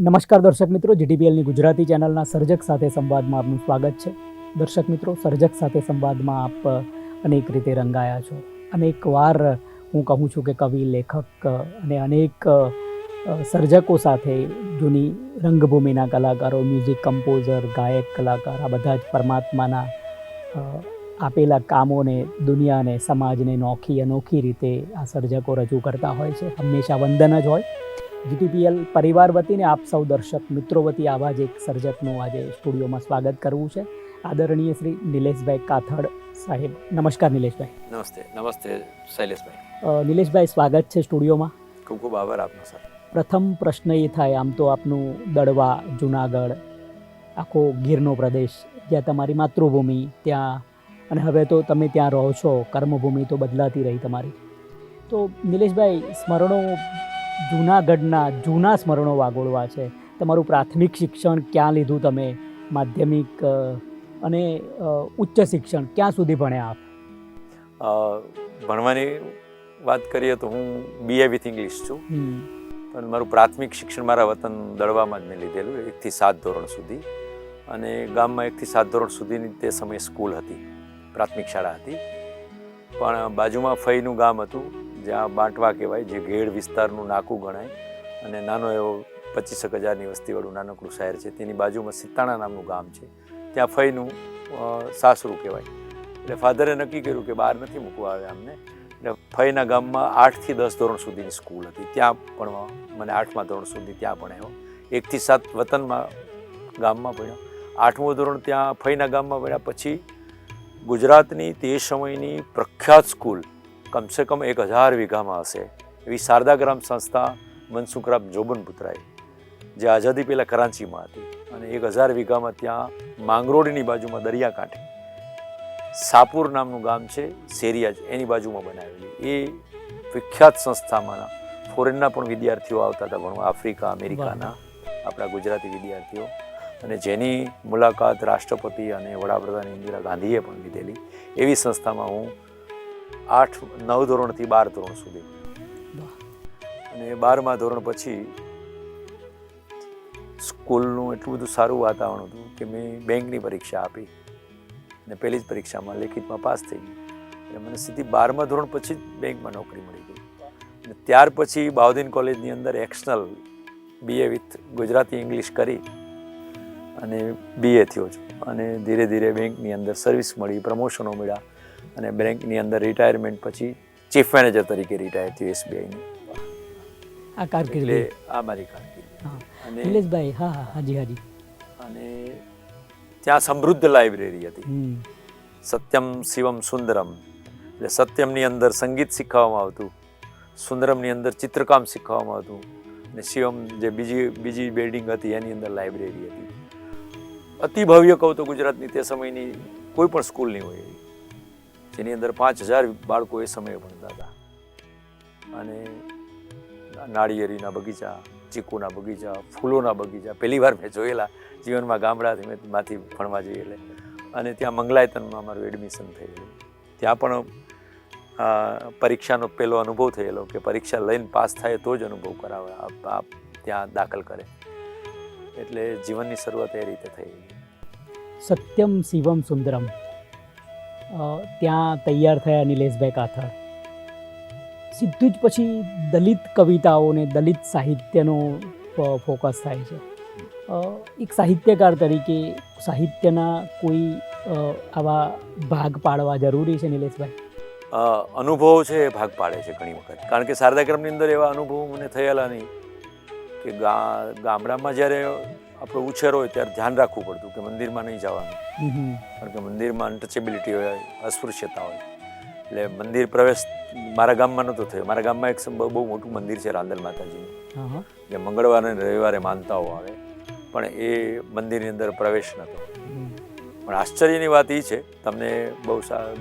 નમસ્કાર દર્શક મિત્રો, જીટીપીએલની ગુજરાતી ચેનલના સર્જક સાથે સંવાદમાં આપનું સ્વાગત છે. દર્શક મિત્રો, સર્જક સાથે સંવાદમાં આપ અનેક રીતે રંગાયા છો. અનેક વાર હું કહું છું કે કવિ, લેખક અને અનેક સર્જકો સાથે જૂની રંગભૂમિના કલાકારો, મ્યુઝિક કમ્પોઝર, ગાયક, કલાકાર, આ બધા જ પરમાત્માના આપેલા કામોને, દુનિયાને, સમાજને અનોખી રીતે આ સર્જકો રજૂ કરતા હોય છે. હંમેશા વંદન જ હોય. જીટીપીએલ પરિવાર વતીને આપ સૌ દર્શક મિત્રો વતી આવા જ એક સર્જકનું આજે સ્ટુડિયોમાં સ્વાગત કરવું છે. આદરણીય શ્રી નિલેશભાઈ કાથડ સાહેબ. નમસ્કાર નિલેશભાઈ. નમસ્તે શૈલેષભાઈ. નિલેશભાઈ, સ્વાગત છે સ્ટુડિયોમાં. ખૂબ ખૂબ આભાર આપનો સર. પ્રથમ પ્રશ્ન એ થાય, આમ તો આપનું દડવા, જુનાગઢ, આખો ગીરનો પ્રદેશ, જ્યાં તમારી માતૃભૂમિ, ત્યાં અને હવે તો તમે ત્યાં રહો છો, કર્મભૂમિ તો બદલાતી રહી તમારી. તો નિલેશભાઈ, સ્મરણો, જૂનાગઢના જૂના સ્મરણો વાગોળવા છે. તમારું પ્રાથમિક શિક્ષણ ક્યાં લીધું તમે, માધ્યમિક અને ઉચ્ચ શિક્ષણ ક્યાં સુધી ભણ્યા આપ? ભણવાની વાત કરીએ તો હું BA વિથ ઇંગ્લિશ છું, પણ મારું પ્રાથમિક શિક્ષણ મારા વતન દડવામાં જ મેં લીધેલું, 1 થી 7 ધોરણ સુધી. અને ગામમાં 1 થી 7 ધોરણ સુધીની તે સમયે સ્કૂલ હતી, પ્રાથમિક શાળા હતી. પણ બાજુમાં ફઈનું ગામ હતું, જ્યાં બાંટવા કહેવાય, જે ઘેડ વિસ્તારનું નાકું ગણાય અને નાનો એવો 25,000ની વસ્તીવાળું નાનકડું શહેર છે. તેની બાજુમાં સિત્તાણા નામનું ગામ છે, ત્યાં ફઈનું સાસરું કહેવાય. એટલે ફાધરે નક્કી કર્યું કે બહાર નથી મૂકવા આવે અમને. એટલે ફઈના ગામમાં 8 થી 10 ધોરણ સુધીની સ્કૂલ હતી, ત્યાં ભણવા મને 8મા ધોરણ સુધી ત્યાં ભણ્યો. 1 થી 7 વતનમાં ગામમાં ભણ્યો. 8મું ધોરણ ત્યાં ફઈના ગામમાં ભણ્યા. પછી ગુજરાતની તે સમયની પ્રખ્યાત સ્કૂલ, કમસે કમ 1000 વીઘામાં હશે એવી શારદા ગ્રામ સંસ્થા મનસુખરામ જોબનપુત્રાએ, જે આઝાદી પહેલાં કરાંચીમાં હતી, અને 1000 વીઘામાં ત્યાં માંગરોળની બાજુમાં દરિયાકાંઠે સાપુર નામનું ગામ છે, શેરિયાજ, એની બાજુમાં બનાવેલી એ વિખ્યાત સંસ્થામાં ફોરેનના પણ વિદ્યાર્થીઓ આવતા હતા ભણવા, આફ્રિકા, અમેરિકાના આપણા ગુજરાતી વિદ્યાર્થીઓ, અને જેની મુલાકાત રાષ્ટ્રપતિ અને વડાપ્રધાન ઇન્દિરા ગાંધીએ પણ લીધેલી. એવી સંસ્થામાં હું 9 ધોરણથી 12 ધોરણ સુધી, અને 12મા ધોરણ પછી સ્કૂલનું એટલું બધું સારું વાતાવરણ હતું કે મેં બેંકની પરીક્ષા આપી અને પહેલી જ પરીક્ષામાં લેખિતમાં પાસ થઈ ગઈ. એટલે મને સીધી 12મા ધોરણ પછી જ બેંકમાં નોકરી મળી ગઈ. અને ત્યાર પછી બાઉદીન કોલેજની અંદર એક્શનલ BA વિથ ગુજરાતી ઇંગ્લિશ કરી અને BA થયો છું. અને ધીરે ધીરે બેંકની અંદર સર્વિસ મળી, પ્રમોશનો મળ્યા, અને બેંકની અંદર રિટાયરમેન્ટ પછી ચીફ મેનેજર તરીકે રિટાયર થયો SBIની. આ કારકિર્દી, આ મારી કારકિર્દી. અને નિલેશભાઈ, હા હા, હાજી હાજી. અને ત્યાં સમૃદ્ધ લાઇબ્રેરી હતી, સત્યમ શિવમ સુંદરમ. એટલે સત્યમની અંદર સંગીત શીખવામાં આવતું, સુંદરમની અંદર ચિત્રકામ શીખવામાં આવતું, અને શિવમ જે બીજી બિલ્ડિંગ હતી એની અંદર લાઇબ્રેરી હતી. અતિ ભવ્ય કહું તો ગુજરાતની તે સમયની કોઈ પણ સ્કૂલ નહીં હોય, જેની અંદર 5000 બાળકો એ સમયે ભણતા હતા. અને નાળિયેરીના બગીચા, ચીકુના બગીચા, ફૂલોના બગીચા પહેલી વાર મેં જોયેલા જીવનમાં, ગામડામાંથી ભણવા જઈએ એટલે. અને ત્યાં મંગલાયતનમાં મારું એડમિશન થયેલું. ત્યાં પણ પરીક્ષાનો પહેલો અનુભવ થયેલો કે પરીક્ષા લઈને પાસ થાય તો જ અનુભવ કરાવે, ત્યાં દાખલ કરે. એટલે જીવનની શરૂઆત એ રીતે થઈ. સત્યમ શિવમ સુંદરમ ત્યાં તૈયાર થયા નિલેશભાઈ કાથડ. સીધું જ પછી દલિત કવિતાઓને દલિત સાહિત્યનો ફોકસ થાય છે. એક સાહિત્યકાર તરીકે સાહિત્યના કોઈ આવા ભાગ પાડવા જરૂરી છે નિલેશભાઈ? અનુભવો છે એ ભાગ પાડે છે ઘણી વખત, કારણ કે શારદાક્રમની અંદર એવા અનુભવો મને થયેલા નહીં કે ગામડામાં જ્યારે આપણો ઉછેર હોય ત્યારે ધ્યાન રાખવું પડતું કે મંદિરમાં નહીં જવાનું, કારણ કે મંદિરમાં અનટચેબિલિટી હોય, અસ્પૃશ્યતા હોય. એટલે મંદિર પ્રવેશ મારા ગામમાં નહોતો થયો. મારા ગામમાં એક બહુ મોટું મંદિર છે રાંદલ માતાજીનું, જે મંગળવારે અને રવિવારે માનતાઓ આવે, પણ એ મંદિરની અંદર પ્રવેશ નહોતો. પણ આશ્ચર્યની વાત એ છે, તમને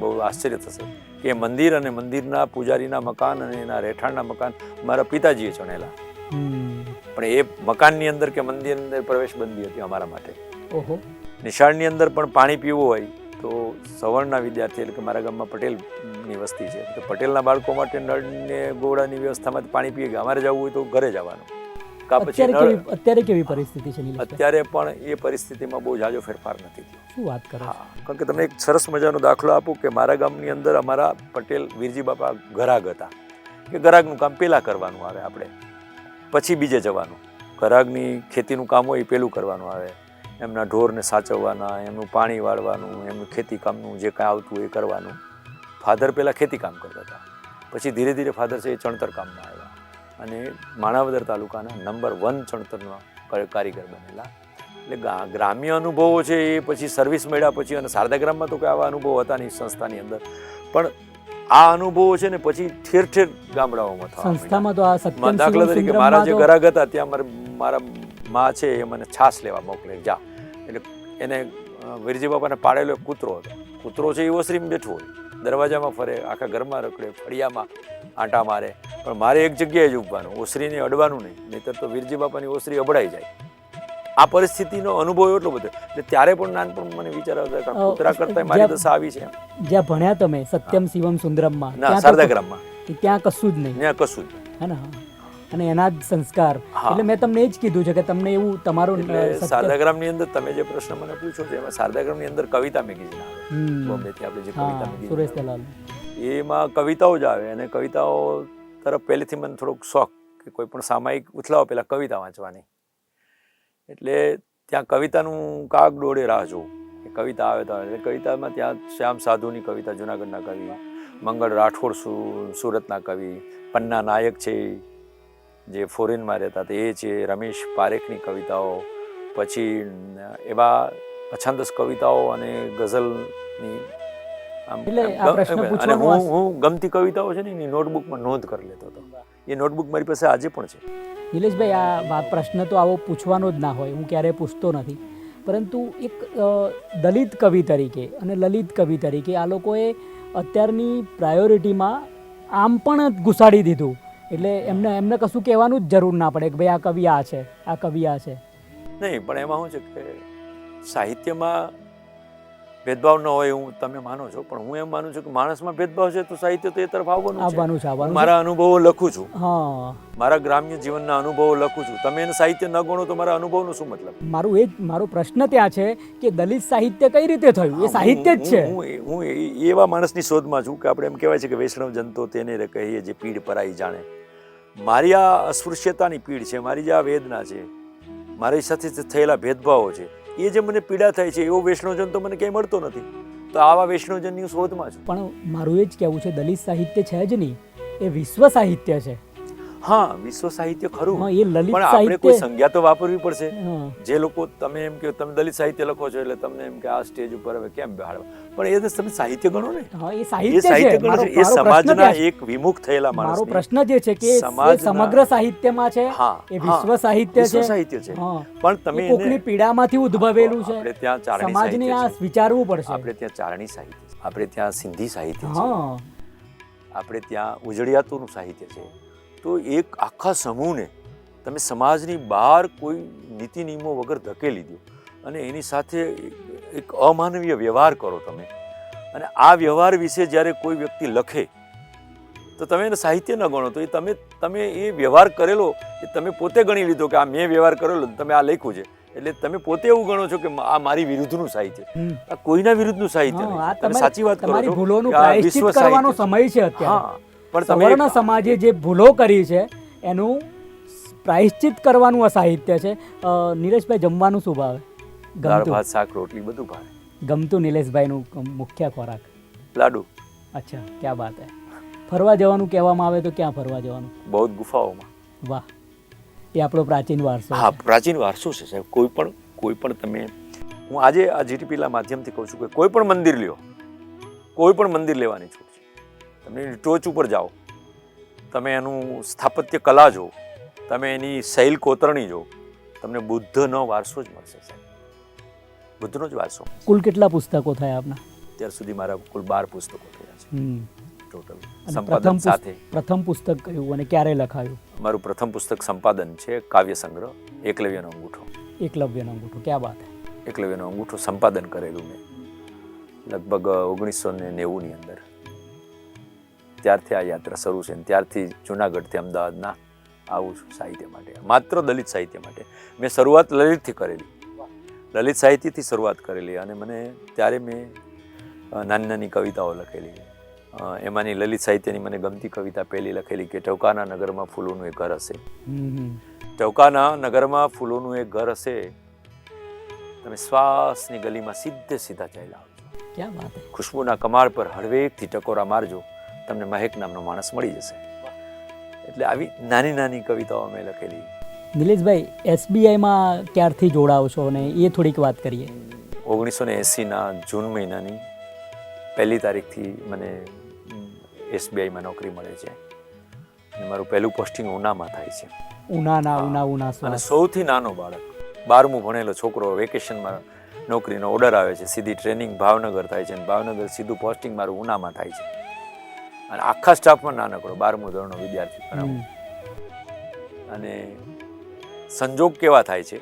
બહુ આશ્ચર્ય થશે કે મંદિર અને મંદિરના પૂજારીના મકાન અને એના રહેઠાણના મકાન મારા પિતાજીએ ચણેલા, પણ એ મકાનની અંદર કે મંદિરની અંદર પ્રવેશ બંધી હતી અમારા માટે. નિશાળની અંદર પણ પાણી પીવું હોય તો સવર્ણના વિદ્યાર્થી, એટલે કે મારા ગામમાં પટેલની વસ્તી છે, તો પટેલના બાળકો માટે નળને ગોળાની વ્યવસ્થામાં પાણી પીએ, અમારે જવું હોય તો ઘરે જવાનું. કાં પછી અત્યારે કેવી પરિસ્થિતિ છે નિલેશભાઈ? અત્યારે પણ એ પરિસ્થિતિમાં બહુ જાજો ફેરફાર નથી થયો. શું વાત કરો? હા, કારણ કે તમને એક સરસ મજાનો દાખલો આપું કે મારા ગામની અંદર અમારા પટેલ વીરજી બાપા ગરાગ હતા કે ગરાગનું કામ પહેલાં કરવાનું આવે, આપણે પછી બીજે જવાનું. ગરાગની ખેતીનું કામ હોય એ પહેલું કરવાનું આવે, એમના ઢોરને સાચવવાના, એમનું પાણી વાળવાનું, એમનું ખેતી કામનું જે કાંઈ આવતું હોય એ કરવાનું. ફાધર પહેલાં ખેતી કામ કરતા હતા, પછી ધીરે ધીરે ફાધર છે એ ચણતર કામમાં આવ્યા અને માણાવદર તાલુકાના નંબર 1 ચણતરના કારીગર બનેલા. એટલે ગ્રામ્ય અનુભવો છે એ પછી સર્વિસ મળ્યા પછી, અને શારદાગ્રામમાં તો કોઈ આવા અનુભવો હતા નહીં સંસ્થાની અંદર, પણ આ અનુભવો છે ને પછી ઠેર ઠેર ગામડાઓમાં થવા સંસ્થામાં તો આ સત્યમ દાખલા તરીકે મારા જે ગરાગ હતા ત્યાં મારા મા છે એ મને છાશ લેવા મોકલે, જા. એટલે એને વીરજી બાપાને પાડેલો એક કૂતરો હતો. કૂતરો છે એ ઓસરીમાં બેઠો હોય, દરવાજામાં ફરે, આખા ઘરમાં રખડે, ફળિયામાં આંટા મારે, પણ મારે એક જગ્યાએ જ ઊભવાનું, ઓસરીને અડવાનું નહીં, નહીંતર તો વીરજી બાપાની ઓસરી અબડાઈ જાય. આ પરિસ્થિતિનો અનુભવ એટલો બધો. એટલે ત્યારે પણ નાનપણ મને વિચાર આવતો કે કૂતરા કરતા મારી દશા આવી છે. જ્યાં ભણ્યા તમે સત્યમ શિવમ સુંદરમમાં, ના, શારદાગ્રામમાં, ત્યાં કશું જ નહીં, ત્યાં કશું જ હે ને? અને એના જ સંસ્કાર. એટલે મેં તમને એ જ કીધું છે કે તમને એવું તમારું શારદાગ્રામની અંદર તમે જે પ્રશ્ન મને પૂછો છો એમાં શારદાગ્રામની અંદર કવિતા મેગેઝિન આવે, બોમ્બેથી આપણે જે કવિતા મેગેઝિન, સુરેશ દલાલ, એમાં કવિતાઓ જ આવે. અને કવિતાઓ તરફ પહેલેથી મને થોડોક શોખ કે કોઈ પણ સામાયિક ઉથલાવો પહેલાં કવિતા વાંચવાની. એટલે ત્યાં કવિતાનું કાગ ડોળે રાહ જોઉં કે કવિતા આવે તો. એટલે કવિતામાં ત્યાં શ્યામ સાધુની કવિતા, જુનાગઢના કવિ, મંગળ રાઠોડ સુરતના કવિ, પન્ના નાયક છે જે ફોરેનમાં રહેતા હતા એ છે, રમેશ પારેખની કવિતાઓ, પછી એવા અછંદસ કવિતાઓ અને ગઝલની. અને હું ગમતી કવિતાઓ છે ને એની નોટબુકમાં નોંધ કરી લેતો હતો. એ નોટબુક મારી પાસે આજે પણ છે. નિલેશભાઈ, આ પ્રશ્ન તો આવો પૂછવાનો જ ના હોય, હું ક્યારેય પૂછતો નથી, પરંતુ એક દલિત કવિ તરીકે અને લલિત કવિ તરીકે આ લોકોએ અત્યારની પ્રાયોરિટીમાં આમ પણ ઘુસાડી દીધું. એટલે એમને કશું કહેવાનું જ જરૂર ના પડે કે ભાઈ આ કવિ આ છે, આ કવિ આ છે. નહીં, પણ એમાં શું છે કે સાહિત્યમાં ભેદભાવ ન હોય એવું તમે માનો છો, પણ હું એમ માનું છું કે માણસમાં ભેદભાવ છે તો સાહિત્ય તો એ તરફ આવવાનું છે. મારા અનુભવો લખું છું, મારા ગ્રામ્ય જીવનના અનુભવો લખું છું. તમે એને સાહિત્ય ન ગણો તો મારા અનુભવનો શું મતલબ? મારો પ્રશ્ન ત્યાં છે કે દલિત સાહિત્ય કઈ રીતે થયું? એ સાહિત્ય જ છે. હું એવા માણસની શોધમાં છું કે આપણે એમ કહેવાય છે કે વૈષ્ણવ જનતો તેને રે કહીએ જે પીડ પરાઈ જાણે. મારી આ અસ્પૃશ્યતાની પીડ છે, મારી જે આ વેદના છે, મારી સાથે થયેલા ભેદભાવો છે, એ જે મને પીડા થાય છે એવો વૈષ્ણવજન તો મને ક્યાંય મળતો નથી. તો આવા વૈષ્ણવજનની શોધમાં છું. પણ મારું એ જ કહેવું છે, દલિત સાહિત્ય છે જ નહીં, એ વિશ્વ સાહિત્ય છે. હા, વિશ્વ સાહિત્ય ખરું, એ લલિત પણ આપણે કોઈ સંજ્ઞા તો વાપરવી પડશે. જે લોકો તમે એમ કે તમે દલિત સાહિત્ય લખો છો એટલે તમને એમ કે આ સ્ટેજ ઉપર હવે કેમ બેહાડવા, પણ એ તમે સાહિત્ય ગણો ને. એ સાહિત્ય ગણો છે, એ સમાજના એક વિમુખ થયેલા માણસ. મારો પ્રશ્ન જે છે કે સમગ્ર સાહિત્યમાં છે, એ વિશ્વ સાહિત્ય છે, પણ તમે કોકની પીડામાંથી ઉદ્ભવેલું છે. આપણે ત્યાં ચારણી સમાજને આ વિચારવું પડશે. આપણે ત્યાં ચારણી સાહિત્ય, આપણે ત્યાં સિંધી સાહિત્ય છે, આપણે ત્યાં ઉજળિયાતુનું સાહિત્ય છે. તો એક આખા સમૂહને તમે સમાજની બહાર કોઈ નીતિ નિયમો વગર ધકેલી દો અને એની સાથે એક અમાનવીય વ્યવહાર કરો તમે, અને આ વ્યવહાર વિશે જ્યારે કોઈ વ્યક્તિ લખે તો તમે એને સાહિત્ય ન ગણો, તો એ તમે એ વ્યવહાર કરેલો એ તમે પોતે ગણી લીધો કે આ મેં વ્યવહાર કરેલો, તમે આ લખ્યું છે એટલે તમે પોતે એવું ગણો છો કે આ મારી વિરુદ્ધનું સાહિત્ય. આ કોઈના વિરુદ્ધનું સાહિત્ય નહીં. તમે સાચી વાત કરો છો. ભૂલોનું પ્રાયશ્ચિત કરવાનો સમય છે અત્યારે. પણ સવર્ણ સમાજે જે ભૂલો કરી છે એનું પ્રાયશ્ચિત કરવાનું આ સાહિત્ય છે. નિલેશભાઈ, જમવાનું શું ભાવે? દાળ ભાત શાક રોટલી બધું ભાવે. ગમતું નિલેશભાઈનું મુખ્ય ખોરાક? લાડુ. અચ્છા, ક્યાં બાત હે. ફરવા જવાનું કહેવામાં આવે તો ક્યાં ફરવા જવાનું? બૌદ્ધ ગુફાઓમાં. વાહ, એ આપણો પ્રાચીન વારસો. હા, પ્રાચીન વારસો છે સાહેબ. કોઈ પણ તમે, હું આજે આ જીટીપીના માધ્યમથી કહું છું કે કોઈ પણ મંદિર લ્યો, કોઈ પણ મંદિર લેવાની છૂટ છે. તમે એની ટોચ ઉપર જાઓ, તમે એનું સ્થાપત્ય કલા જો, તમે એની શૈલ કોતરણી જો, તમને બુદ્ધનો વારસો જ મળશે સાહેબ. બુદ્ધનો જ વારસો. કુલ કેટલા પુસ્તકો થયા આપના? અત્યાર સુધી મારા કુલ 12 પુસ્તકો થયા છે ટોટલ સંપાદન સાથે. પ્રથમ પુસ્તક કયું અને ક્યારે લખાયું? મારું પ્રથમ પુસ્તક સંપાદન છે કાવ્ય સંગ્રહ એકલવ્યનો અંગૂઠો. એકલવ્યનો અંગૂઠો, ક્યાં વાત હે. એકલવ્યનો અંગૂઠો સંપાદન કરેલું મેં લગભગ 1990ની અંદર. ત્યારથી આ યાત્રા શરૂ છે. ત્યારથી જુનાગઢથી અમદાવાદના આવું છું સાહિત્ય માટે, માત્ર દલિત સાહિત્ય માટે. મેં શરૂઆત લલિતથી કરેલી, લલિત સાહિત્યથી શરૂઆત કરેલી અને મને ત્યારે મેં નાની નાની કવિતાઓ લખેલી. એમાંની લલિત સાહિત્યની મને ગમતી કવિતા પહેલી લખેલી કે ટવકાના નગરમાં ફૂલોનું એક ઘર હશે. ટવકાના નગરમાં ફૂલોનું એક ઘર હશે, તમે શ્વાસની ગલીમાં સીધે સીધા ચાલ્યા આવજો. ક્યાં વાત છે. ખુશ્બુના કમાળ પર હળવેકથી ટકોરા મારજો, તમને મહેક નામનો માણસ મળી જશે. એટલે આવી નાની નાની કવિતાઓ મેં લખેલી. નિલેશભાઈ, એસબીઆઈમાં ક્યારથી જોડાવ છો અને એ થોડીક વાત કરીએ. 1980ના જૂન મહિનાની 1 તારીખથી મને એસબીઆઈમાં નોકરી મળે છે અને મારું પહેલું પોસ્ટિંગ ઉનામાં થાય છે. ઉના અને સૌથી નાનો બાળક, 12મું ભણેલો છોકરો, વેકેશનમાં નોકરીનો ઓર્ડર આવે છે, સીધી ટ્રેનિંગ ભાવનગર થાય છે અને ભાવનગર સીધું પોસ્ટિંગ મારું ઉનામાં થાય છે. અને આખા સ્ટાફમાં નાનકડો 12મું ધોરણનો વિદ્યાર્થી ભણાવું. અને સંજોગ કેવા થાય છે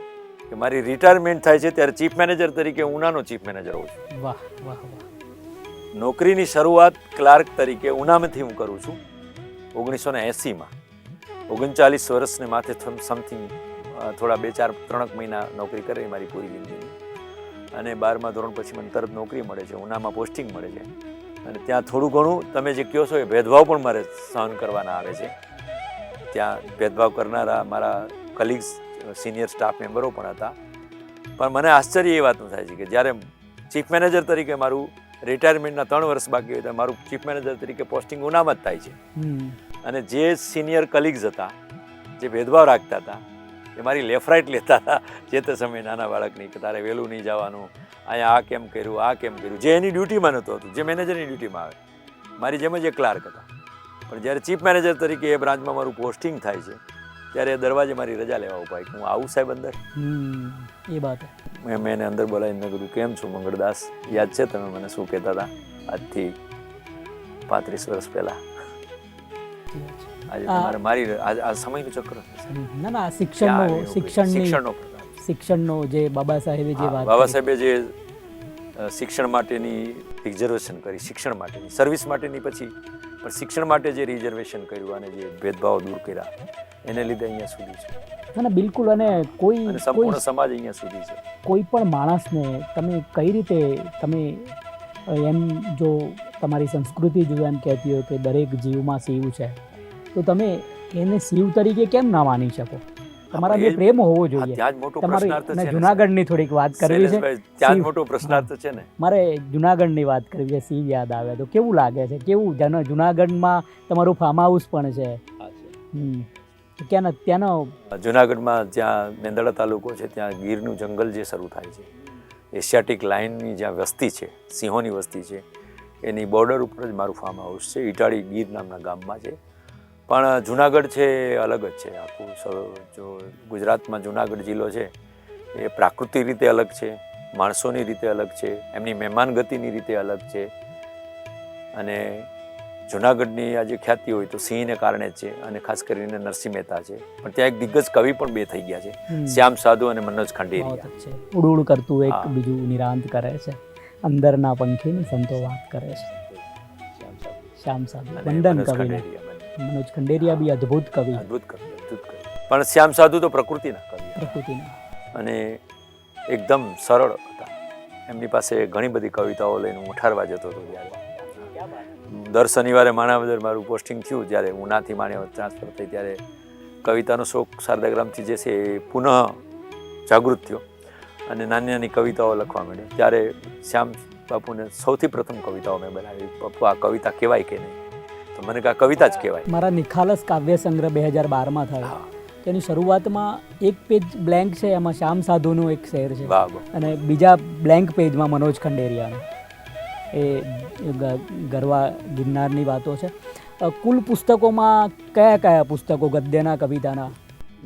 કે મારી રિટાયરમેન્ટ થાય છે ત્યારે ચીફ મેનેજર તરીકે ઉનાનો ચીફ મેનેજર હોઉં છું. વાહ વાહ વાહ. નોકરીની શરૂઆત ક્લાર્ક તરીકે ઉનામાંથી હું કરું છું 1980માં. 39 વર્ષને માથે સમથિંગ થોડા 3 મહિના નોકરી કરી મારી પૂરી જિંદગીની. અને 12મા ધોરણ પછી મને તરત નોકરી મળે છે, ઉનામાં પોસ્ટિંગ મળે છે. અને ત્યાં થોડું ઘણું તમે જે કહો છો એ ભેદભાવ પણ મારે સહન કરવાના આવે છે. ત્યાં ભેદભાવ કરનારા મારા કલીગ્સ, સિનિયર સ્ટાફ મેમ્બરો પણ હતા. પણ મને આશ્ચર્ય એ વાતનું થાય છે કે જ્યારે ચીફ મેનેજર તરીકે મારું રિટાયરમેન્ટના 3 વર્ષ બાકી હોય તો મારું ચીફ મેનેજર તરીકે પોસ્ટિંગ ઉનામાં જ થાય છે. અને જે સિનિયર કલીગ્સ હતા, જે ભેદભાવ રાખતા હતા, એ મારી લેફ્ટ રાઇટ લેતા હતા જે તે સમયે નાના બાળકની, કે તારે વહેલું નહીં જવાનું, અહીંયા આ કેમ કર્યું, આ કેમ કર્યું, જે એની ડ્યુટીમાં નહોતું હતું, જે મેનેજરની ડ્યુટીમાં આવે. મારી જેમ જ એક ક્લાર્ક હતા. પણ જ્યારે ચીફ મેનેજર તરીકે એ બ્રાન્ચમાં મારું પોસ્ટિંગ થાય છે ત્યારે એ દરવાજે મારી રજા લેવા ઉપાય કે હું આવું સાહેબ અંદર. એ વાત મેં એને અંદર બોલાવીને કીધું, કેમ છું મંગળદાસ, યાદ છે તમે મને શું કહેતા હતા આજથી 35 વર્ષ પહેલા? આજે તમારે મારી આ સમયનું ચક્ર ના શિક્ષણનો જે બાબા સાહેબે જે વાત, બાબા સાહેબે જે શિક્ષણ માટેની રિઝર્વેશન કરી, શિક્ષણ માટેની, સર્વિસ માટેની પછી પણ શિક્ષણ માટે જે રિઝર્વેશન કર્યું અને જે ભેદભાવ દૂર કર્યા એને લીધે અહીંયા સુધી છે. ના બિલકુલ. અને સંપૂર્ણ સમાજ અહીંયા સુધી છે. કોઈ પણ માણસને તમે કઈ રીતે, તમે એમ જો તમારી સંસ્કૃતિ જો એમ કહેતી હોય કે દરેક જીવમાં શિવ છે, તો તમે એને શિવ તરીકે કેમ ના માની શકો? તમારા જે પ્રેમ હોવો જોઈએ. ત્યાં જ મોટો પ્રશ્નાર્થ છે. જુનાગઢની થોડીક વાત કરવી છે. ત્યાં જ મોટો પ્રશ્નાર્થ છે ને. મારે જુનાગઢની વાત કરવી છે. શિવ યાદ આવે તો કેવું લાગે છે? કેવું જુનાગઢમાં તમારું ફાર્મ હાઉસ પણ છે. ત્યાંનો જુનાગઢમાં જ્યાં મેંદરડા તાલુકો છે ત્યાં ગીરનું જંગલ જે શરૂ થાય છે, એશિયાટિક લાઇનની જ્યાં વસ્તી છે, સિંહોની વસ્તી છે, એની બોર્ડર ઉપર જ મારું ફાર્મ હાઉસ છે. ઇટાળી ગીર નામના ગામમાં છે. પણ જુનાગઢ છે અલગ જ છે. આખું જો ગુજરાતમાં જુનાગઢ જિલ્લો છે એ પ્રાકૃતિક રીતે અલગ છે, માણસોની રીતે અલગ છે, એમની મહેમાનગતિની રીતે અલગ છે. અને જુનાગઢની આજે ખ્યાતિ હોય તો સિંહને કારણે જ છે, અને ખાસ કરીને નરસિંહ મહેતા છે. પણ ત્યાં એક દિગ્ગજ કવિ પણ 2 થઈ ગયા છે, શ્યામ સાધુ અને મનોજ ખંડેરિયા. ઉડ કરતું એક બીજું નિરાંત કરે છે, અંદરના પંખીની સંતો વાત કરે છે. શ્યામ સાધુ વંદન કવિ, મનોજ ખંડેરિયા બી અદ્ભુત કવિ. પણ શ્યામ સાધુ તો પ્રકૃતિના અને એકદમ સરળ હતા. એમની પાસે ઘણી બધી કવિતાઓ લઈને હું ઠારવા જતો હતો. જ્યારે દર શનિવારે માણાવદર મારું પોસ્ટિંગ થયું, જ્યારે ઉનાથી માણાવદર ટ્રાન્સફર થઈ, ત્યારે કવિતાનો શોખ શારદાગ્રામથી જે છે એ પુનઃ જાગૃત થયો અને નાની નાની કવિતાઓ લખવા માંડ્યો. ત્યારે શ્યામ બાપુને સૌથી પ્રથમ કવિતાઓ મેં બનાવી. પપ્પુ આ કવિતા કહેવાય કે નહીં? તો મને કહા કવિતા જ કહેવાય. મારા નિખાલસ કાવ્ય સંગ્રહ 2012માં થયો. તેની શરૂઆતમાં એક પેજ બ્લેન્ક છે, એમાં શ્યામ સાધુનું એક શેર છે અને બીજા બ્લેન્ક પેજમાં મનોજ ખંડેરિયાનો એ ગરવા ગિરનારની વાતો છે. કુલ પુસ્તકોમાં કયા કયા પુસ્તકો ગદ્યના, કવિતાના?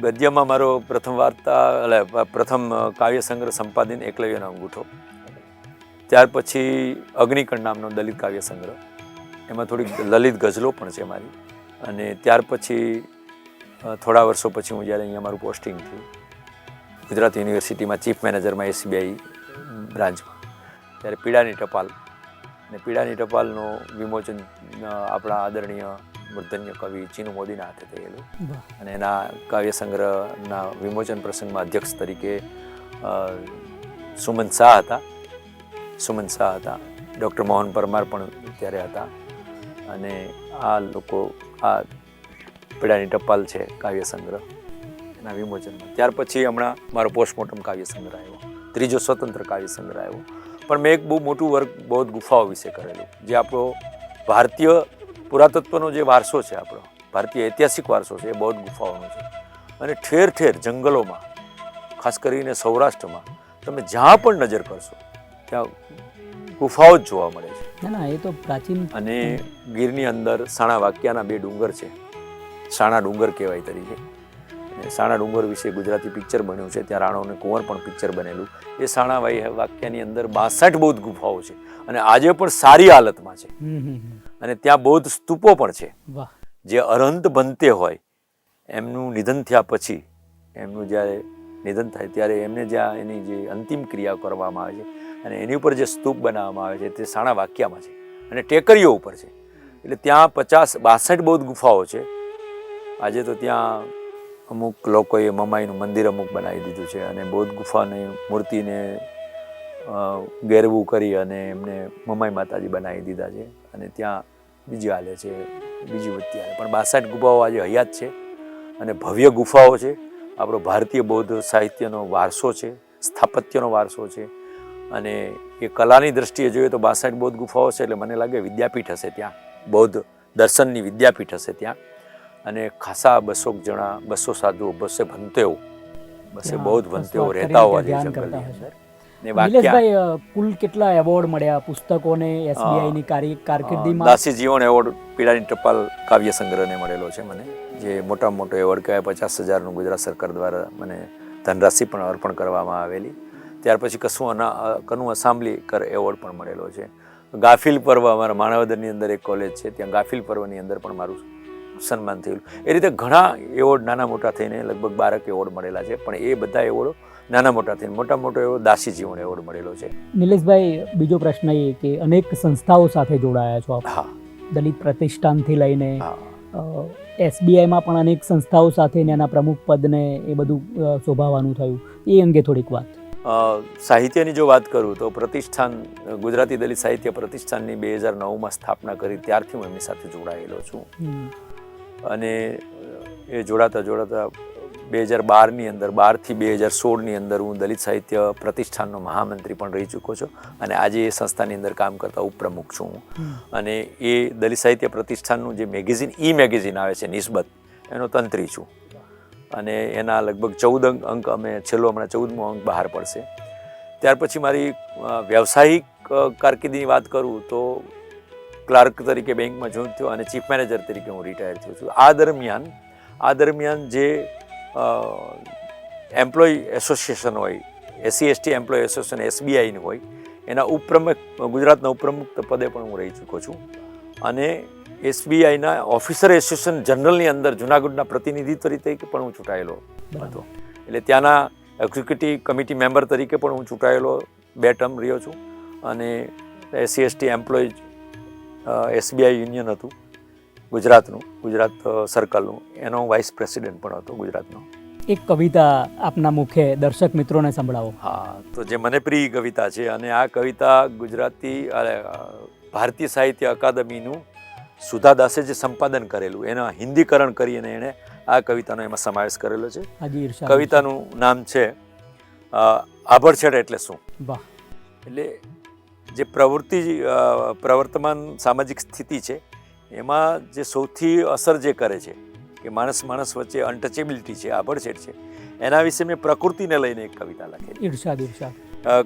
ગદ્યમાં મારો પ્રથમ કાવ્ય સંગ્રહ સંપાદિન એકલવ્યનો અંગૂઠો. ત્યાર પછી અગ્નિકંડ નામનો દલિત કાવ્ય સંગ્રહ, એમાં થોડી લલિત ગઝલો પણ છે મારી. અને ત્યાર પછી થોડા વર્ષો પછી હું જ્યારે અહીંયા મારું પોસ્ટિંગ થયું ગુજરાત યુનિવર્સિટીમાં ચીફ મેનેજરમાં એસબીઆઈ બ્રાન્ચમાં, ત્યારે પીડાની ટપાલ, અને પીડાની ટપાલનું વિમોચન આપણા આદરણીય મૂર્ધન્ય કવિ ચીનુ મોદીના હાથે થયેલું. વાહ. અને એના કાવ્ય સંગ્રહના વિમોચન પ્રસંગમાં અધ્યક્ષ તરીકે સુમન શાહ હતા. ડૉક્ટર મોહન પરમાર પણ ત્યારે હતા. અને આ લોકો આ પીડાની ટપાલ છે કાવ્ય સંગ્રહ એના વિમોચનમાં. ત્યાર પછી હમણાં મારો પોસ્ટમોર્ટમ કાવ્ય સંગ્રહ આવ્યો, ત્રીજો સ્વતંત્ર કાવ્ય સંગ્રહ આવ્યો. પણ મેં એક બહુ મોટું વર્ક બૌદ્ધ ગુફાઓ વિશે કરેલું, જે આપણો ભારતીય પુરાતત્વનો જે વારસો છે, આપણો ભારતીય ઐતિહાસિક વારસો છે, એ બૌદ્ધ ગુફાઓનો છે. અને ઠેર ઠેર જંગલોમાં, ખાસ કરીને સૌરાષ્ટ્રમાં તમે જ્યાં પણ નજર કરશો ત્યાં ગુફાઓ જ જોવા મળે છે. ના, એ તો પ્રાચીન. અને ગીરની અંદર સાણા વાક્યાના 2 ડુંગર છે, સાણા ડુંગર કહેવાય તરીકે. અને સાણા ડુંગર વિશે ગુજરાતી પિક્ચર બન્યું છે, ત્યાં રાણો અને કુંવર પણ પિક્ચર બનેલું. એ સાણા વાક્યાની અંદર 62 બૌદ્ધ ગુફાઓ છે અને આજે પણ સારી હાલતમાં છે. અને ત્યાં બૌદ્ધ સ્તૂપો પણ છે. વાહ. જે અરહંત બનતે હોય એમનું નિધન થયા પછી, એમનું જ્યારે નિધન થાય ત્યારે એમને જ્યાં એની જે અંતિમ ક્રિયા કરવામાં આવે છે અને એની ઉપર જે સ્તૂપ બનાવવામાં આવે છે તે સાણા વાક્યામાં છે અને ટેકરીઓ ઉપર છે. એટલે ત્યાં 62 બૌદ્ધ ગુફાઓ છે. આજે તો ત્યાં અમુક લોકોએ મમાઈનું મંદિર અમુક બનાવી દીધું છે અને બૌદ્ધ ગુફાની મૂર્તિને ગેરવું કરી અને એમને મમાઈ માતાજી બનાવી દીધા છે. અને ત્યાં બીજી હાલે છે, બીજી વચ્ચે હાલે. પણ 62 ગુફાઓ આજે હયાત છે અને ભવ્ય ગુફાઓ છે. આપણો ભારતીય બૌદ્ધ સાહિત્યનો વારસો છે, સ્થાપત્યનો વારસો છે. અને એ કલાની દ્રષ્ટિએ જોઈએ તો 62 બૌદ્ધ ગુફાઓ છે. એટલે મને લાગે વિદ્યાપીઠ હશે ત્યાં, બૌદ્ધ દર્શનની વિદ્યાપીઠ હશે ત્યાં. અને ખાસા 200 જણા, 200 સાધુઓ, 200 ભંતેઓ, 200 બૌદ્ધ ભંતેઓ રહેતા હોવા જોઈએ જંગલની અંદર. ને નિલેશભાઈ, કુલ કેટલા એવોર્ડ મળ્યા પુસ્તકોને SBI ની કારકિર્દીમાં? દાસી જીવન એવોર્ડ પીડાની ટપાલ કાવ્ય સંગ્રહને મળેલો છે મને, જે મોટામાં મોટો એવોર્ડ કહેવાય. 50,000નું ગુજરાત સરકાર દ્વારા મને ધનરાશિ પણ અર્પણ કરવામાં આવેલી. ત્યાર પછી કનુ અસામલી એવોર્ડ પણ મળેલો છે. ગાફિલ પર્વ, અમારા માણાવદરની અંદર એક કોલેજ છે, ત્યાં ગાફિલ પર્વની અંદર પણ મારું સન્માન થયેલું. એ રીતે ઘણા એવોર્ડ નાના મોટા થઈને લગભગ 12 એવોર્ડ મળેલા છે. પણ એ બધા એવોર્ડો નાના મોટા થઈને મોટા મોટો એવો દાસી જીવન એવોર્ડ મળેલો છે. નિલેશભાઈ, બીજો પ્રશ્ન એ કે અનેક સંસ્થાઓ સાથે જોડાયા છો આપ. હા. દલિત પ્રતિષ્ઠાનથી લઈને SBIમાં પણ અનેક સંસ્થાઓ સાથે એના પ્રમુખ પદને એ બધું શોભાવવાનું થયું. એ અંગે થોડીક વાત. સાહિત્યની જો વાત કરું તો પ્રતિષ્ઠાન, ગુજરાતી દલિત સાહિત્ય પ્રતિષ્ઠાનની 2009માં સ્થાપના કરી ત્યારથી હું એમની સાથે જોડાયેલો છું. અને એ જોડાતા 2012ની અંદર, 12થી 2016ની અંદર હું દલિત સાહિત્ય પ્રતિષ્ઠાનનો મહામંત્રી પણ રહી ચૂક્યો છું. અને આજે એ સંસ્થાની અંદર કામ કરતા ઉપપ્રમુખ છું હું. અને એ દલિત સાહિત્ય પ્રતિષ્ઠાનનું જે મેગેઝિન, મેગેઝિન આવે છે નિસ્બત, એનો તંત્રી છું. અને એના લગભગ 14 અંક અમે છેલ્લો હમણાં 14મો અંક બહાર પડશે. ત્યાર પછી મારી વ્યવસાયિક કારકિર્દીની વાત કરું તો ક્લાર્ક તરીકે બેંકમાં જોઈન થયો અને ચીફ મેનેજર તરીકે હું રિટાયર થયો છું. આ દરમિયાન જે એમ્પ્લોય એસોસિએશન હોય, SC/ST એમ્પ્લોય એસોસિએશન SBIની હોય, એના ઉપપ્રમુખ, ગુજરાતના ઉપપ્રમુખ પદે પણ હું રહી ચૂક્યો છું. અને SBIના ઓફિસર એસોસિએશન જનરલની અંદર જુનાગઢના પ્રતિનિધિત્વ તરીકે પણ હું ચૂંટાયેલો હતો. એટલે ત્યાંના એક્ઝિક્યુટિવ કમિટી મેમ્બર તરીકે પણ હું ચૂંટાયેલો 2 ટર્મ રહ્યો છું. અને SC/ST એમ્પ્લોય SBI યુનિયન હતું ગુજરાત સર્કલનું, એનો વાઇસ પ્રેસિડેન્ટ પણ હતો ગુજરાતનો. એક કવિતા આપના મુખે દર્શક મિત્રોને સંભળાવો. હા, તો જે મને પ્રિય કવિતા છે, અને આ કવિતા ભારતીય સાહિત્ય અકાદમીનું સુધા દાસે જે સંપાદન કરેલું એના હિન્દીકરણ કરીને એણે આ કવિતાનો એમાં સમાવેશ કરેલો છે. કવિતાનું નામ છે આભડછેડ એટલે શું. વાહ. એટલે જે પ્રવર્તમાન સામાજિક સ્થિતિ છે એમાં જે સૌથી અસર જે કરે છે કે માણસ વચ્ચે અનટચેબિલિટી છે, આભડછેડ છે, એના વિશે મેં પ્રકૃતિને લઈને એક કવિતા લખી. ઈર્ષાદ.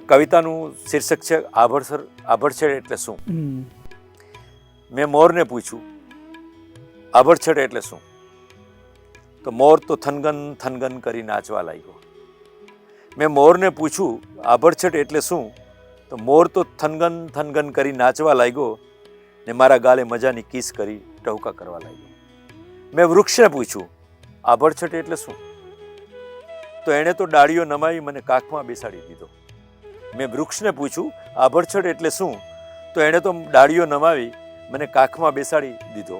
કવિતાનું શીર્ષક છે આભડછેડ એટલે શું. મેં મોરને પૂછ્યું આભડછેડ એટલે શું, તો મોર તો થનગન કરી નાચવા લાગ્યો. મેં મોરને પૂછ્યું આભડછેડ એટલે શું, તો મોર તો થનગન કરી નાચવા લાગ્યો ને મારા ગાલે મજાની કિસ કરી ટહુકા કરવા લાગ્યો. મેં વૃક્ષને પૂછ્યું આભડછેડ એટલે શું, તો એણે તો ડાળીઓ નમાવી મને કાખમાં બેસાડી દીધો. મેં વૃક્ષને પૂછ્યું આભડછેડ એટલે શું, તો એણે તો ડાળીઓ નમાવી મને કાખમાં બેસાડી દીધો.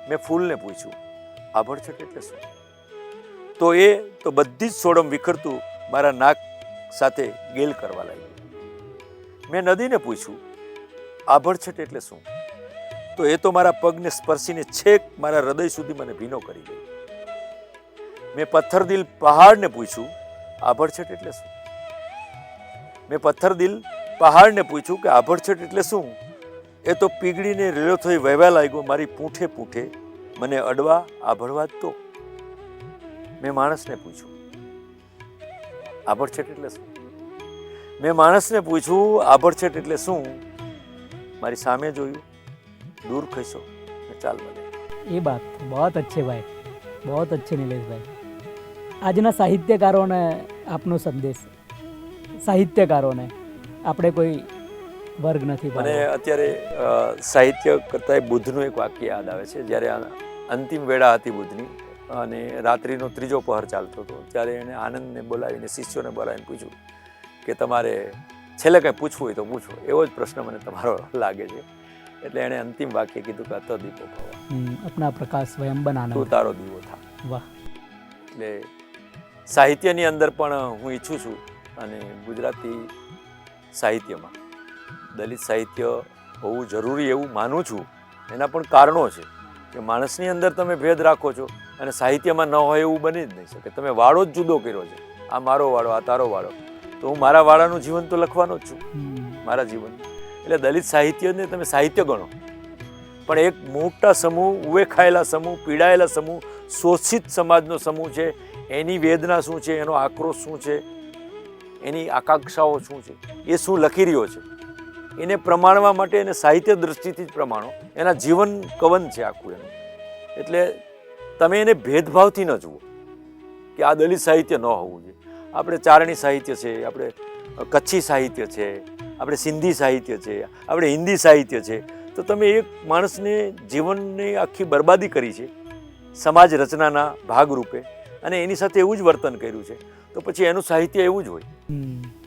મેં ફૂલને પૂછ્યું આભડછટ એટલે શું? તો એ તો બધી જ સોડમ વિખરતું મારા નાક સાથે ગેલ કરવા લાગ્યું. મેં નદીને પૂછ્યું આભડછટ એટલે શું? તો એ તો મારા પગને સ્પર્શીને છેક મારા હૃદય સુધી મને ભીનો કરી ગઈ. મેં પથ્થરદિલ પહાડને પૂછ્યું આભડછટ એટલે શું? મેં પથ્થરદિલ પહાડને પૂછ્યું કે આભડછટ એટલે શું? એ તો પીગળીને રેલો થઈ વહેવા લાગ્યો મારી પૂંઠે પૂંઠે મને અડવા આભળવા જ તો. મેં માણસને પૂછ્યું આભડછટ એટલે શું? મેં માણસને પૂછ્યું આભડછટ એટલે શું? મારી સામે જોયું, दूर खसो चाल बने. ये बात बहुत अच्छे भाई, बहुत अच्छे नीलेश भाई. આજના સાહિત્યકારોને આપનો સંદેશ, સાહિત્યકારોને આપણે કોઈ વર્ગ નથી. મને અત્યારે સાહિત્ય કરતા બુદ્ધનું એક વાક્ય યાદ આવે છે. જ્યારે અંતિમ વેળા હતી બુદ્ધની અને રાત્રિનો ત્રીજો પહર ચાલતો હતો, ત્યારે એણે આનંદને બોલાવીને શિષ્યોને બોલાવીને પૂછ્યું કે તમારે છેલ્લે કંઈ પૂછવું હોય તો પૂછો. એવો જ પ્રશ્ન મને તમારો લાગે છે. એટલે એણે અંતિમ વાક્ય કીધું કે અત દીપો ભવ, અપના પ્રકાશ સ્વયં બનાના, તું તારો દીવો થા. વાહ. એટલે સાહિત્યની અંદર પણ હું ઈચ્છું છું અને ગુજરાતી સાહિત્યમાં દલિત સાહિત્ય હોવું જરૂરી એવું માનું છું. એના પણ કારણો છે કે માણસની અંદર તમે ભેદ રાખો છો અને સાહિત્યમાં ન હોય એવું બની જ નહીં શકે. તમે વાળો જ જુદો કર્યો છે, આ મારો વાળો, આ તારો વાળો. તો હું મારા વાળાનું જીવન તો લખવાનો જ છું, મારા જીવન. એટલે દલિત સાહિત્યને તમે સાહિત્ય ગણો, પણ એક મોટા સમૂહ, ઉવેખાયેલા સમૂહ, પીડાયેલા સમૂહ, શોષિત સમાજનો સમૂહ છે. એની વેદના શું છે, એનો આક્રોશ શું છે, એની આકાંક્ષાઓ શું છે, એ શું લખી રહ્યો છે, એને પ્રમાણવા માટે એને સાહિત્ય દૃષ્ટિથી જ પ્રમાણો. એના જીવન કવન છે આખું એનું. એટલે તમે એને ભેદભાવથી ન જુઓ કે આ દલિત સાહિત્ય ન હોવું જોઈએ. આપણે ચારણી સાહિત્ય છે, આપણે કચ્છી સાહિત્ય છે, આપણે સિંધી સાહિત્ય છે, આપણે હિન્દી સાહિત્ય છે. તો તમે એક માણસને જીવનની આખી બરબાદી કરી છે સમાજ રચનાના ભાગરૂપે, અને એની સાથે એવું જ વર્તન કર્યું છે, તો પછી એનું સાહિત્ય એવું જ હોય,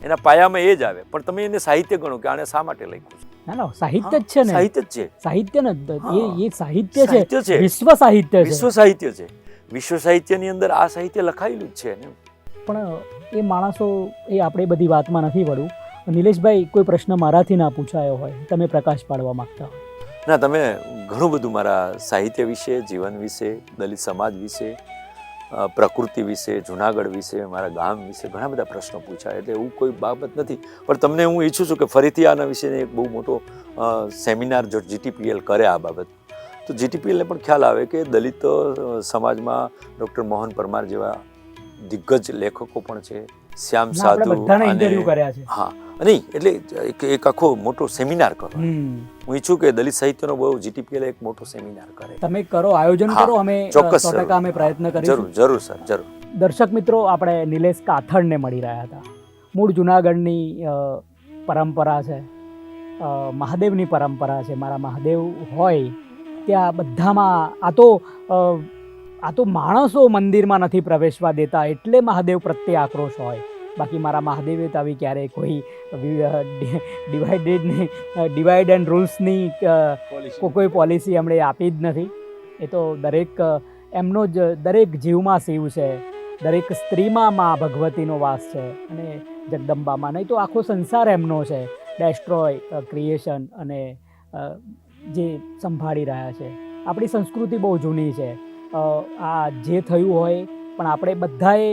એના પાયામાં એ જ આવે. પણ તમે એને સાહિત્ય ગણો કે આને શા માટે લખ્યું છે? ના ના, સાહિત્ય જ છે ને, સાહિત્ય જ છે. સાહિત્ય ને એ સાહિત્ય સાહિત્ય છે, વિશ્વ સાહિત્ય છે, વિશ્વ સાહિત્ય છે. વિશ્વ સાહિત્યની અંદર આ સાહિત્ય લખાયેલું જ છે ને. પણ એ માણસો એ આપણે બધી વાતમાં નથી વળવું. નિલેશભાઈ, કોઈ પ્રશ્ન મારાથી ના પૂછાયો હોય, તમે પ્રકાશ પાડવા માંગતા હોય? ના, તમે ઘણું બધું મારા સાહિત્ય વિશે, જીવન વિશે, દલિત સમાજ વિશે, પ્રકૃતિ વિશે, જુનાગઢ વિશે, મારા ગામ વિશે ઘણા બધા પ્રશ્નો પૂછાય. એટલે એવું કોઈ બાબત નથી. પણ તમને હું ઈચ્છું છું કે ફરીથી આના વિશે એક બહુ મોટો સેમિનાર જો GTPL કરે આ બાબત, તો GTPLને પણ ખ્યાલ આવે કે દલિત સમાજમાં ડૉક્ટર મોહન પરમાર જેવા દિગ્ગજ લેખકો પણ છે, શ્યામ સાધુ, ઇન્ટરવ્યુ કર્યા છે. હા, નહીં એટલે એક આખો મોટો સેમિનાર કરો. હું ઈચ્છું કે દલિત સાહિત્યનો બહુ GTPL એક મોટો સેમિનાર કરે. તમે કરો, આયોજન કરો, અમે ચોક્કસ 100% અમે પ્રયત્ન કરીશું. જરૂર સર, જરૂર. દર્શક મિત્રો, આપણે નિલેશ કાથડને મળી રહ્યા હતા. મૂળ જુનાગઢની પરંપરા છે, મહાદેવની પરંપરા છે. મારા મહાદેવ હોય ત્યાં બધામાં આ તો માણસો મંદિરમાં નથી પ્રવેશવા દેતા એટલે મહાદેવ પ્રત્યે આક્રોશ હોય. બાકી મારા મહાદેવે તો આવી ક્યારેય કોઈ ડિવાઇડ એન્ડ રૂલ્સની કોઈ પોલિસી એમણે આપી જ નથી. એ તો દરેક એમનો જ દરેક જીવમાં શિવ છે, દરેક સ્ત્રીમાં મા ભગવતીનો વાસ છે અને જગદંબામાં. નહીં તો આખો સંસાર એમનો છે, ડેસ્ટ્રોય, ક્રિએશન અને જે સંભાળી રહ્યા છે. આપણી સંસ્કૃતિ બહુ જૂની છે. આ જે થયું હોય, પણ આપણે બધાએ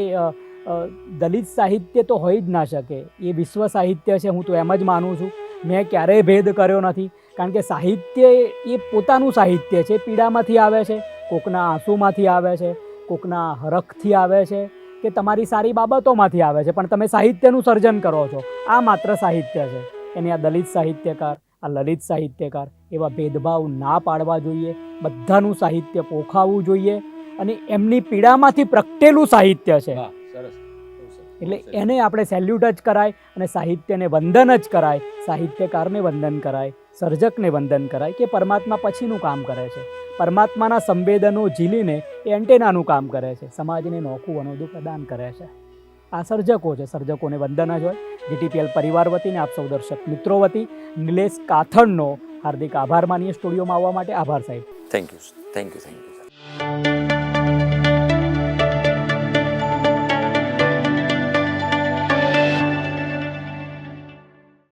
દલિત સાહિત્ય તો હોઈ જ ના શકે. એ વિશ્વ સાહિત્ય છે, હું તો એમ જ માનું છું. મેં ક્યારેય ભેદ કર્યો નથી, કારણ કે સાહિત્ય એ પોતાનું સાહિત્ય છે. પીડામાંથી આવે છે, કોકના આંસુમાંથી આવે છે, કોકના હરખથી આવે છે, કે તમારી સારી બાબતોમાંથી આવે છે. પણ તમે સાહિત્યનું સર્જન કરો છો, આ માત્ર સાહિત્ય છે. એને આ દલિત સાહિત્યકાર, આ લલિત સાહિત્યકાર એવા ભેદભાવ ના પાડવા જોઈએ. બધાનું સાહિત્ય પોખાવવું જોઈએ અને એમની પીડામાંથી પ્રગટેલું સાહિત્ય છે. એટલે એને આપણે સેલ્યુટ જ કરાય અને સાહિત્યને વંદન જ કરાય, સાહિત્યકારને વંદન કરાય, સર્જકને વંદન કરાય કે પરમાત્મા પછીનું કામ કરે છે. પરમાત્માના સંવેદનો ઝીલીને એ એન્ટેનાનું કામ કરે છે, સમાજને નોખું અનોદું પ્રદાન કરે છે. આ સર્જકો છે, સર્જકોને વંદન જ હોય. GTPL પરિવાર વતીને આપ સૌ દર્શક મિત્રો વતી નિલેશ કાથડનો હાર્દિક આભાર માનીએ સ્ટુડિયોમાં આવવા માટે. આભાર સાહેબ. Thank you sir.